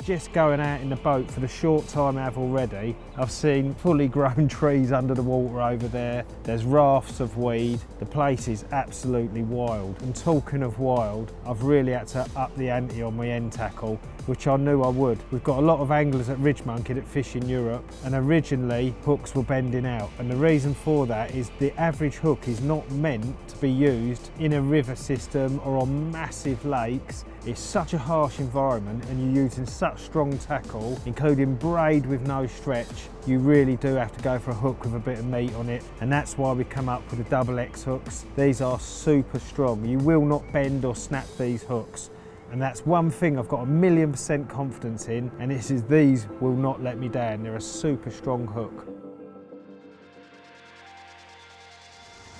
just going out in the boat for the short time I have already, I've seen fully grown trees under the water over there. There's rafts of weed. The place is absolutely wild. And talking of wild, I've really had to up the ante on my end tackle, which I knew I would. We've got a lot of anglers at RidgeMonkey that fish in Europe, and originally hooks were bending out. And the reason for that is the average hook is not meant to be used in a river system or on massive lakes. It's such a harsh environment, and you're using such strong tackle, including braid with no stretch. You really do have to go for a hook with a bit of meat on it, and that's why we come up with the XX hooks. These are super strong. You will not bend or snap these hooks. And that's one thing I've got 1,000,000% confidence in, and this is these will not let me down. They're a super strong hook.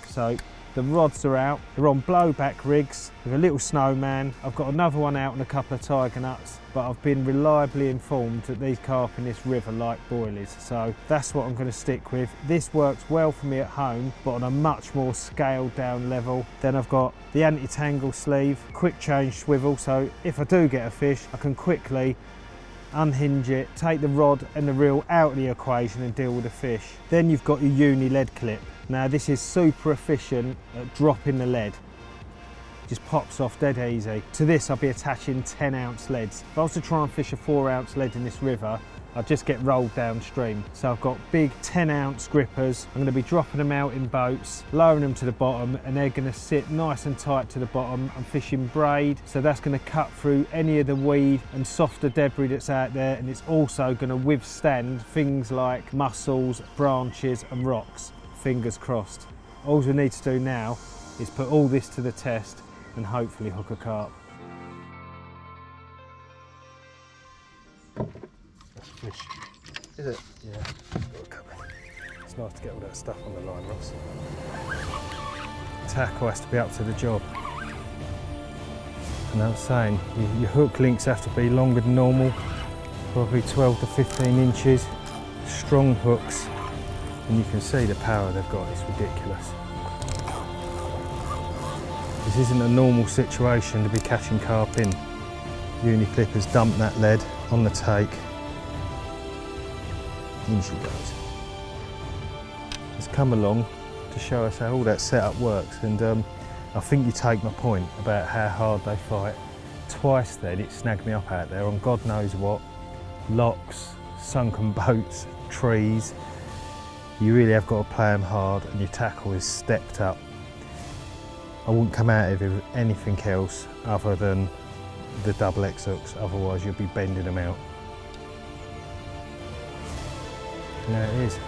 So the rods are out. They're on blowback rigs with a little snowman. I've got another one out and a couple of tiger nuts, but I've been reliably informed that these carp in this river like boilies, so that's what I'm going to stick with. This works well for me at home, but on a much more scaled down level. Then I've got the anti-tangle sleeve, quick change swivel, so if I do get a fish, I can quickly unhinge it, take the rod and the reel out of the equation and deal with the fish. Then you've got your uni lead clip. Now this is super efficient at dropping the lead. Just pops off dead easy. To this I'll be attaching 10-ounce leads. If I was to try and fish a 4-ounce lead in this river, I'd just get rolled downstream. So I've got big 10-ounce grippers. I'm going to be dropping them out in boats, lowering them to the bottom, and they're going to sit nice and tight to the bottom. I'm fishing braid, so that's going to cut through any of the weed and softer debris that's out there, and it's also going to withstand things like mussels, branches and rocks. Fingers crossed. All we need to do now is put all this to the test and hopefully hook a carp. That's a fish. Is it? Yeah. It's nice to get all that stuff on the line, Ross. Tackle has to be up to the job. And I was saying, your hook links have to be longer than normal, probably 12 to 15 inches. Strong hooks. And you can see the power they've got, it's ridiculous. This isn't a normal situation to be catching carp in. Uni clippers dump that lead on the take. In she goes. It's come along to show us how all that setup works, and I think you take my point about how hard they fight. Twice then it snagged me up out there on God knows what. Locks, sunken boats, trees. You really have got to play them hard, and your tackle is stepped up. I wouldn't come out of it with anything else other than the XX hooks, otherwise you'll be bending them out. And there it is.